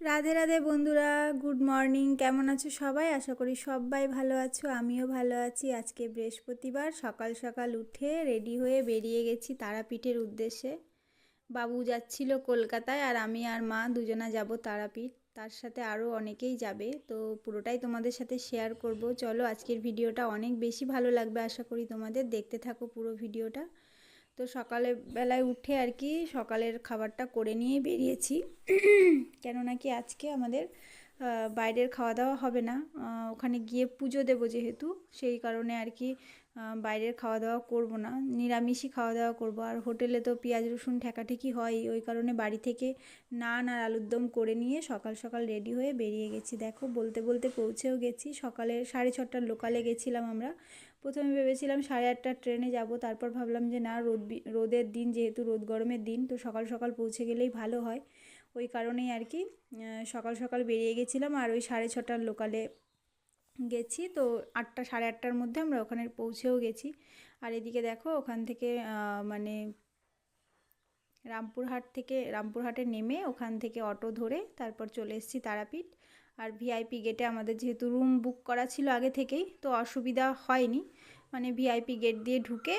রাধে রাধে বন্ধুরা, good morning. কেমন আছো সবাই? আশা করি সবাই ভালো আছো, আমিও ভালো আছি। আজকে বৃহস্পতিবার, সকাল সকাল উঠে রেডি হয়ে বেরিয়ে গেছি তারাপীঠের উদ্দেশ্যে। বাবু যাচ্ছিল কলকাতায়, আর আমি আর মা দুজনা যাব তারাপীঠ। তার সাথে আরও অনেকেই যাবে, তো পুরোটাই তোমাদের সাথে শেয়ার করব। চলো, আজকের ভিডিওটা অনেক বেশি ভালো লাগবে, আশা করি তোমাদের। দেখতে থাকো পুরো ভিডিওটা। তো সকালে বেলায় উঠে আর কি সকালের খাবারটা করে নিয়ে বেরিয়েছি। কেননা কি আজকে আমাদের বাইরের খাওয়া দাওয়া হবে না, ওখানে গিয়ে পুজো দেবো যেহেতু, সেই কারণে আর কি বাইরের খাওয়া দাওয়া করব না, নিরামিষই খাওয়া দাওয়া করব। আর হোটেলে তো পেঁয়াজ রসুন ঠেকাঠেকি হয়, ওই কারণে বাড়ি থেকে নান আর আলুর দম করে নিয়ে সকাল সকাল রেডি হয়ে বেরিয়ে গেছি। দেখো, বলতে বলতে পৌঁছেও গেছি। সকালে 6:30টার লোকালে গেছিলাম আমরা। প্রথমে ভেবেছিলাম 8:30টার ট্রেনে যাব, তারপর ভাবলাম যে না, রোদের দিন, যেহেতু রোদ গরমের দিন, তো সকাল সকাল পৌঁছে গেলেই ভালো হয়। ওই কারণেই আর কি সকাল সকাল বেরিয়ে গেছিলাম। আর ওই 6:30টার লোকালে গেছি, তো 8টা 8:30টার মধ্যে আমরা ওখানে পৌঁছেও গেছি। আর এদিকে দেখো, ওখান থেকে মানে রামপুরহাটে নেমে ওখান থেকে অটো ধরে তারপর চলে এসেছি তারাপীঠ। আর ভিআইপি গেটে আমাদের যেহেতু রুম বুক করা ছিল আগে থেকেই, তো অসুবিধা হয়নি। মানে ভিআইপি গেট দিয়ে ঢুকে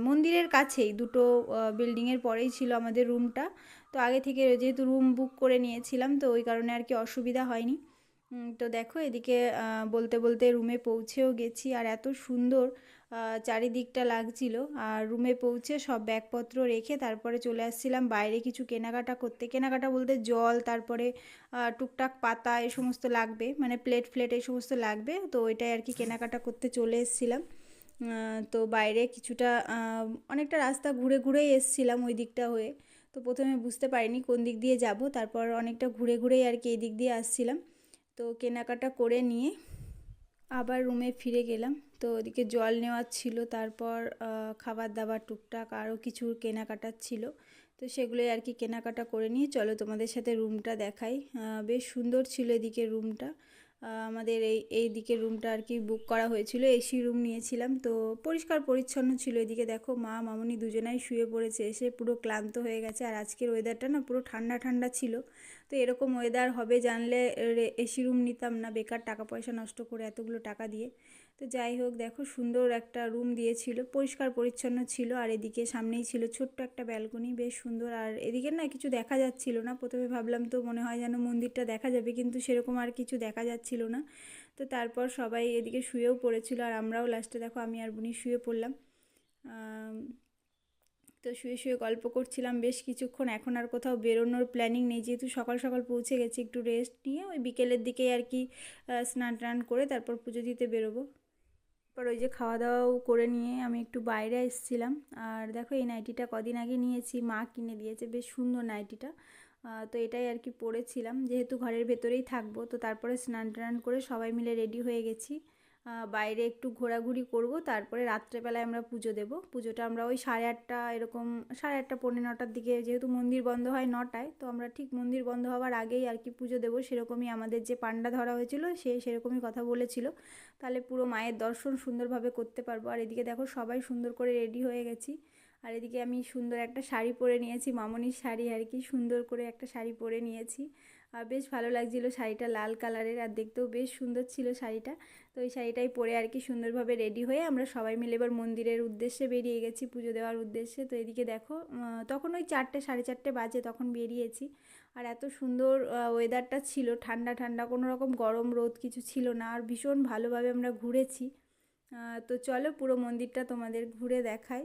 মন্দিরের কাছেই, দুটো বিল্ডিংয়ের পরেই ছিল আমাদের রুমটা। তো আগে থেকে যেহেতু রুম বুক করে নিয়েছিলাম, তো ওই কারণে আর কি অসুবিধা হয়নি। তো দেখো, এদিকে বলতে বলতে রুমে পৌঁছেও গেছি। আর এত সুন্দর চারিদিকটা লাগছিল। আর রুমে পৌঁছে সব ব্যাগপত্র রেখে তারপরে চলে আসছিলাম বাইরে কিছু কেনাকাটা করতে। কেনাকাটা বলতে জল, তারপরে টুকটাক পাতা, এই সমস্ত লাগবে, মানে প্লেট ফ্লেট এই সমস্ত লাগবে, তো ওইটাই আর কি কেনাকাটা করতে চলে এসেছিলাম। তো বাইরে কিছুটা অনেকটা রাস্তা ঘুরে ঘুরেই এসেছিলাম ওই দিকটা হয়ে। তো প্রথমে বুঝতে পারিনি কোন দিক দিয়ে যাব, তারপর অনেকটা ঘুরে ঘুরেই আর কি এই দিক দিয়ে আসছিলাম। তো কেনাকাটা করে নিয়ে আবার রুমে ফিরে গেলাম। তো ওদিকে জল নেওয়ার ছিল, তারপর খাবার দাবার টুকটাক আরও কিছু কেনাকাটার ছিল। তো সেগুলোই আর কি কেনাকাটা করে নিয়ে চলো তোমাদের সাথে রুমটা দেখাই। বেশ সুন্দর ছিল এদিকে রুমটা। আমাদের এই দিকের রুমটা আর কি বুক করা হয়েছিল, এসি রুম নিয়েছিলাম। তো পরিষ্কার পরিচ্ছন্ন ছিল। এদিকে দেখো, মা মামুনি দুজনাই শুয়ে পড়েছে, এসে পুরো ক্লান্ত হয়ে গেছে। আর আজকের ওয়েদারটা না পুরো ঠান্ডা ঠান্ডা ছিল। তো এরকম ওয়েদার হবে জানলে এসি রুম নিতাম না, বেকার টাকা পয়সা নষ্ট করে এতগুলো টাকা দিয়ে। তো যাই হোক, দেখো সুন্দর একটা রুম দিয়েছিল, পরিষ্কার পরিচ্ছন্ন ছিল। আর এদিকে সামনেই ছিল ছোট্ট একটা ব্যালকনি, বেশ সুন্দর। আর এদিকে না কিছু দেখা যাচ্ছিল না, প্রথমে ভাবলাম তো মনে হয় যেন মন্দিরটা দেখা যাবে, কিন্তু সেরকম আর কিছু দেখা যাচ্ছিল না। তো তারপর সবাই এদিকে শুয়েও পড়েছিল, আর আমরাও লাস্টে দেখো আমি আর বুনি শুয়ে পড়লাম। তো শুয়ে শুয়ে গল্প করছিলাম বেশ কিছুক্ষণ। এখন আর কোথাও বেরোনোর প্ল্যানিং নেই, যেহেতু সকাল সকাল পৌঁছে গেছি। একটু রেস্ট নিয়ে ওই বিকেলের দিকেই আর কি স্নান টান করে তারপর পুজো দিতে বেরোবো। তারপর ওই যে খাওয়া দাওয়াও করে নিয়ে আমি একটু বাইরে এসেছিলাম। আর দেখো, এই নাইটিটা কদিন আগে নিয়েছি, মা কিনে দিয়েছে, বেশ সুন্দর নাইটিটা। তো এটাই আর কি পরেছিলাম, যেহেতু ঘরের ভেতরেই থাকবো। তো তারপরে স্নান টান করে সবাই মিলে রেডি হয়ে গেছি। বাইরে একটু ঘোরাঘুরি করব, তারপরে রাত্রেবেলায় আমরা পুজো দেব। পুজোটা আমরা ওই 8:30 এরকম, 8:30 পৌনে 9টার দিকে, যেহেতু মন্দির বন্ধ হয় 9টায়, তো আমরা ঠিক মন্দির বন্ধ হওয়ার আগেই আর কি পুজো দেবো। সেরকমই আমাদের যে পান্ডা ধরা হয়েছিল সে সেরকমই কথা বলেছিল, তাহলে পুরো মায়ের দর্শন সুন্দরভাবে করতে পারবো। আর এদিকে দেখো, সবাই সুন্দর করে রেডি হয়ে গেছি। আর এদিকে আমি সুন্দর একটা শাড়ি পরে নিয়েছি, মামনির শাড়ি আর কি, সুন্দর করে একটা শাড়ি পরে নিয়েছি। আর বেশ ভালো লাগছিলো শাড়িটা, লাল কালারের, আর দেখতেও বেশ সুন্দর ছিল শাড়িটা। তো ওই শাড়িটাই পরে আর কি সুন্দরভাবে রেডি হয়ে আমরা সবাই মিলে এবার মন্দিরের উদ্দেশ্যে বেরিয়ে গেছি, পুজো দেওয়ার উদ্দেশ্যে। তো এদিকে দেখো, তখন ওই 4টে 4:30 বাজে তখন বেরিয়েছি। আর এত সুন্দর ওয়েদারটা ছিল, ঠান্ডা ঠান্ডা, কোনো রকম গরম রোদ কিছু ছিল না। আর ভীষণ ভালোভাবে আমরা ঘুরেছি। তো চলো পুরো মন্দিরটা তোমাদের ঘুরে দেখাই।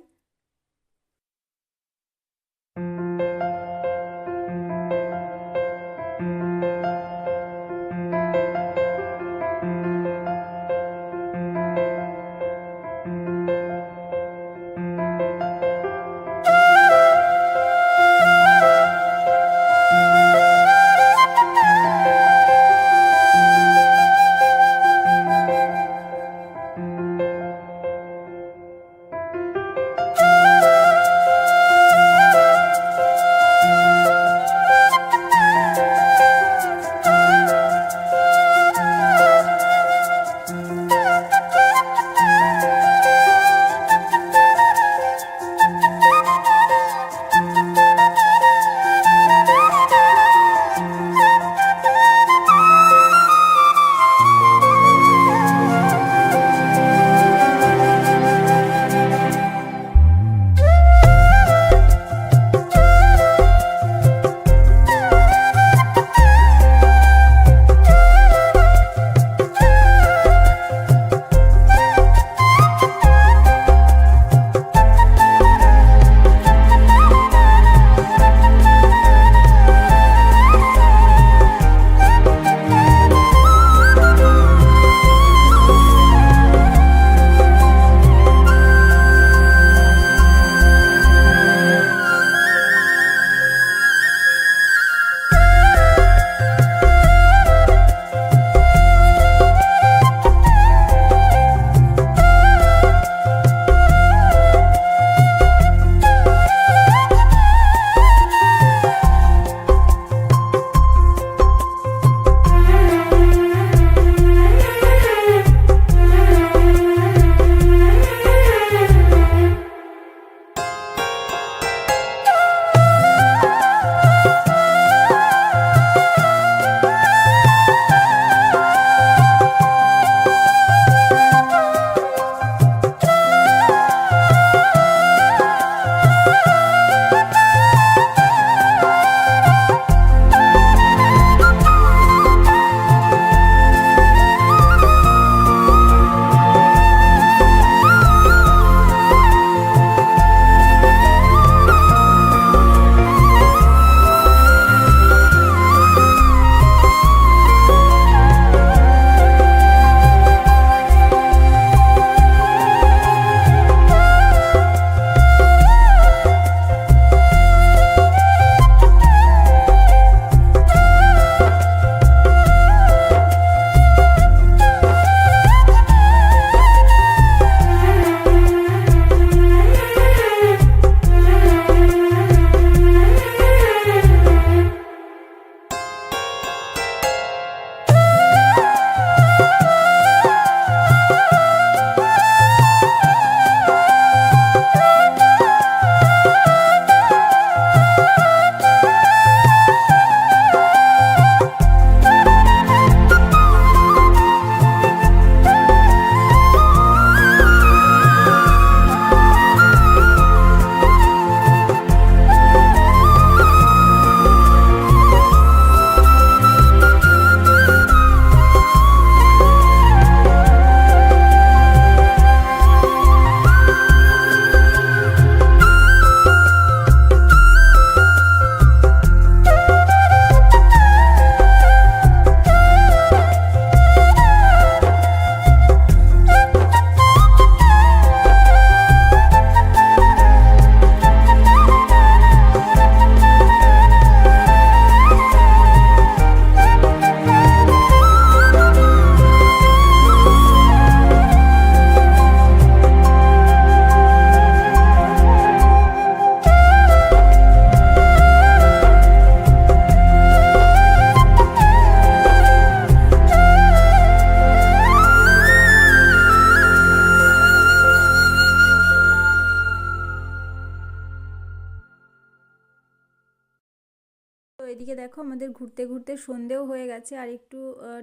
আমাদের ঘুরতে ঘুরতে সন্ধেও হয়ে গেছে, আর একটু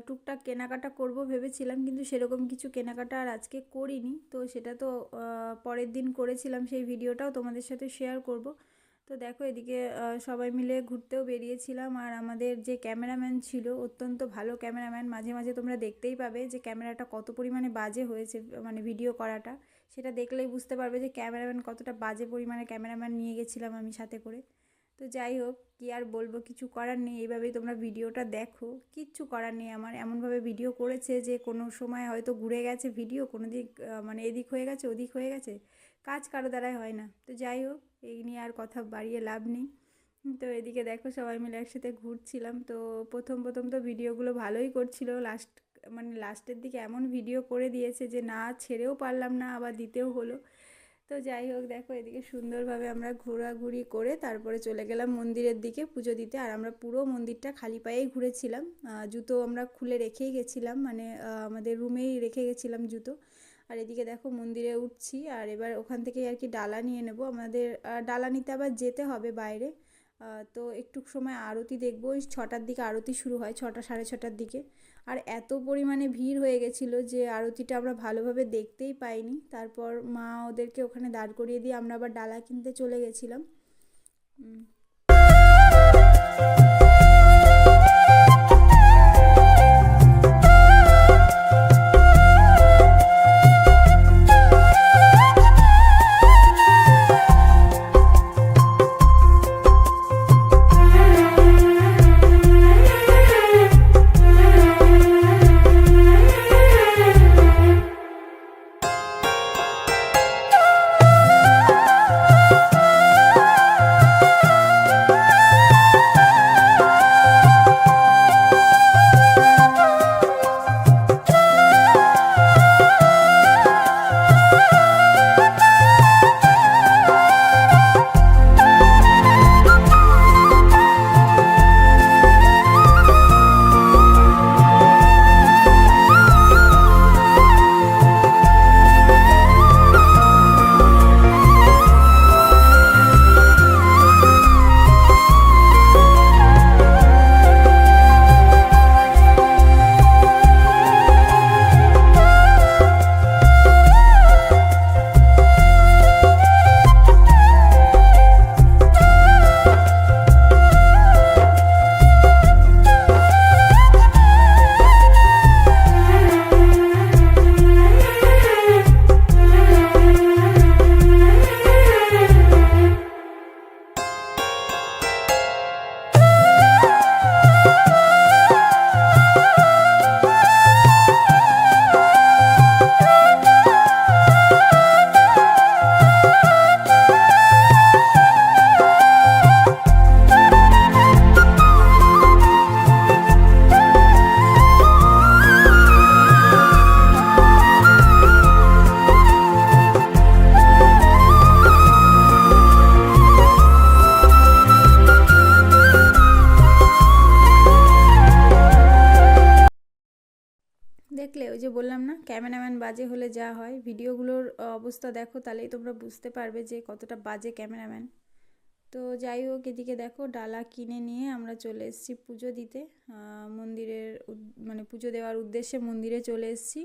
টুকটাক কেনাকাটা করব ভেবেছিলাম, কিন্তু সেরকম কিছু কেনাকাটা আর আজকে করিনি। তো সেটা তো পরের দিন করেছিলাম, সেই ভিডিওটাও তোমাদের সাথে শেয়ার করব। তো দেখো এদিকে সবাই মিলে ঘুরতেও বেরিয়েছিলাম, আর আমাদের যে ক্যামেরাম্যান ছিল অত্যন্ত ভালো ক্যামেরাম্যান। মাঝে মাঝে তোমরা দেখতেই পাবে যে ক্যামেরাটা কত পরিমাণে বাজে হয়েছে, মানে ভিডিও করাটা সেটা দেখলেই বুঝতে পারবে যে ক্যামেরাম্যান কতটা বাজে পরিমাণে ক্যামেরাম্যান নিয়ে গেছিলাম আমি সাথে করে। তো যাই হোক, কী আর বলবো, কিছু করার নেই, এইভাবেই তোমরা ভিডিওটা দেখো, কিচ্ছু করার নেই। আমার এমনভাবে ভিডিও করেছে যে কোনো সময় হয়তো ঘুরে গেছে ভিডিও, কোনো দিক মানে এদিক হয়ে গেছে ওদিক হয়ে গেছে, কাজ কারো দ্বারাই হয় না। তো যাই হোক, এই নিয়ে আর কথা বাড়িয়ে লাভ নেই। তো এদিকে দেখো সবাই মিলে একসাথে ঘুরছিলাম। তো প্রথম প্রথম তো ভিডিওগুলো ভালোই করছিল, মানে লাস্টের দিকে এমন ভিডিও করে দিয়েছে যে না ছেড়েও পারলাম না, আবার দিতেও হলো। তো যাই হোক, দেখো এদিকে সুন্দরভাবে আমরা ঘোরাঘুরি করে তারপরে চলে গেলাম মন্দিরের দিকে পুজো দিতে। আর আমরা পুরো মন্দিরটা খালি পায়েই ঘুরেছিলাম, জুতো আমরা খুলে রেখেই গেছিলাম, মানে আমাদের রুমেই রেখে গেছিলাম জুতো। আর এদিকে দেখো মন্দিরে উঠছি, আর এবার ওখান থেকেই আর কি ডালা নিয়ে নেব। আমাদের ডালা নিতে আবার যেতে হবে বাইরে। তো একটু সময় আরতি দেখবো, ওই 6টার দিকে আরতি শুরু হয়, 6টা সাড়ে 6টার দিকে। আর এত পরিমাণে ভিড় হয়ে গেছিলো যে আরতিটা আমরা ভালোভাবে দেখতেই পাইনি। তারপর মা ওদেরকে ওখানে দাঁড় করিয়ে দিয়ে আমরা আবার ডালা কিনতে চলে গেছিলাম। দেখলে, ওই যে বললাম না ক্যামেরাম্যান বাজে হলে যা হয়, ভিডিওগুলোর অবস্থা দেখো তাহলেই তোমরা বুঝতে পারবে যে কতটা বাজে ক্যামেরাম্যান। তো যাই হোক, এদিকে দেখো ডালা কিনে নিয়ে আমরা চলে এসেছি পুজো দিতে, মন্দিরের মানে পুজো দেওয়ার উদ্দেশ্যে মন্দিরে চলে এসেছি।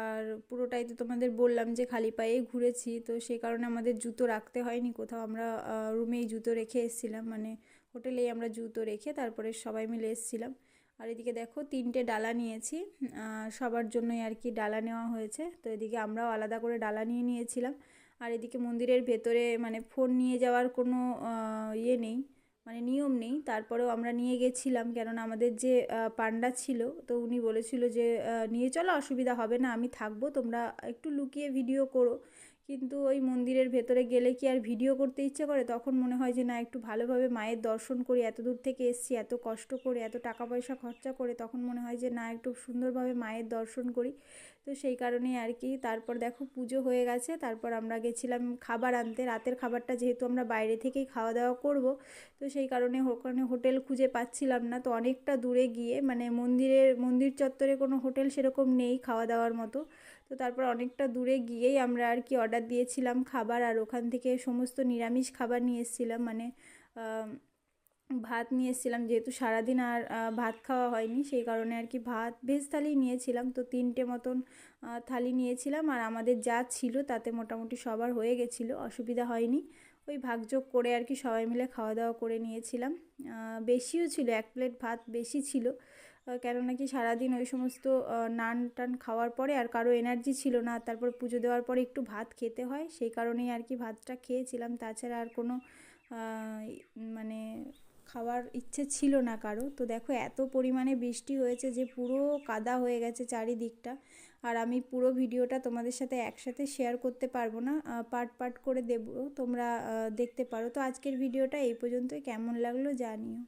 আর পুরোটাই তো তোমাদের বললাম যে খালি পায়েই ঘুরেছি, তো সেই কারণে আমাদের জুতো রাখতে হয়নি কোথাও, আমরা রুমেই জুতো রেখে এসেছিলাম, মানে হোটেলেই আমরা জুতো রেখে তারপরে সবাই মিলে এসেছিলাম। আর এদিকে দেখো 3টে ডালা নিয়েছি, সবার জন্যই আর কি ডালা নেওয়া হয়েছে। তো এদিকে আমরাও আলাদা করে ডালা নিয়ে নিয়েছিলাম। আর এদিকে মন্দিরের ভেতরে মানে ফোন নিয়ে যাওয়ার কোনো ইয়ে নেই, মানে নিয়ম নেই, তারপরেও আমরা নিয়ে গেছিলাম, কেননা আমাদের যে পান্ডা ছিল তো উনি বলেছিল যে নিয়ে চলো, অসুবিধা হবে না, আমি থাকবো, তোমরা একটু লুকিয়ে ভিডিও করো। কিন্তু ওই মন্দিরের ভেতরে গেলে কি আর ভিডিও করতে ইচ্ছে করে? তখন মনে হয় যে না, একটু ভালোভাবে মায়ের দর্শন করি, এত দূর থেকে এসেছি, এত কষ্ট করে, এত টাকা পয়সা খরচা করে, তখন মনে হয় যে না, একটু সুন্দরভাবে মায়ের দর্শন করি। তো সেই কারণেই আর কি। তারপর দেখো পুজো হয়ে গেছে, তারপর আমরা গেছিলাম খাবার আনতে। রাতের খাবারটা যেহেতু আমরা বাইরে থেকেই খাওয়া দাওয়া করব, তো সেই কারণে ওখানে হোটেল খুঁজে পাচ্ছিলাম না। তো অনেকটা দূরে গিয়ে, মানে মন্দির চত্বরে কোনো হোটেল সেরকম নেই খাওয়া দাওয়ার মতো। তো তারপর অনেকটা দূরে গিয়েই আমরা আর কি অর্ডার দিয়েছিলাম খাবার, আর ওখান থেকে সমস্ত নিরামিষ খাবার নিয়ে এসেছিলাম, মানে ভাত নিয়ে এসেছিলাম, যেহেতু সারাদিন আর ভাত খাওয়া হয়নি, সেই কারণে আর কি ভাত ভেজ থালি নিয়েছিলাম। তো 3টে মতন থালি নিয়েছিলাম, আর আমাদের যা ছিল তাতে মোটামুটি সবার হয়ে গেছিলো, অসুবিধা হয়নি। ওই ভাগযোগ করে আর কি সবাই মিলে খাওয়া দাওয়া করে নিয়েছিলাম। বেশিও ছিল, 1 প্লেট ভাত বেশি ছিল, কেননা কি সারাদিন ওই সমস্ত নান টান খাওয়ার পরে আর কারো এনার্জি ছিল না, তারপর পুজো দেওয়ার পরে একটু ভাত খেতে হয়, সেই কারণেই আর কি ভাতটা খেয়েছিলাম। তাছাড়া আর কোনো মানে খাওয়ার ইচ্ছে ছিল না কারো। তো দেখো এত পরিমাণে বৃষ্টি হয়েছে যে পুরো কাদা হয়ে গেছে চারিদিকটা। আর আমি পুরো ভিডিওটা তোমাদের সাথে একসাথে শেয়ার করতে পারবো না, পার্ট পার্ট করে দেবো, তোমরা দেখতে পারো। তো আজকের ভিডিওটা এই পর্যন্তই, কেমন লাগলো জানিও।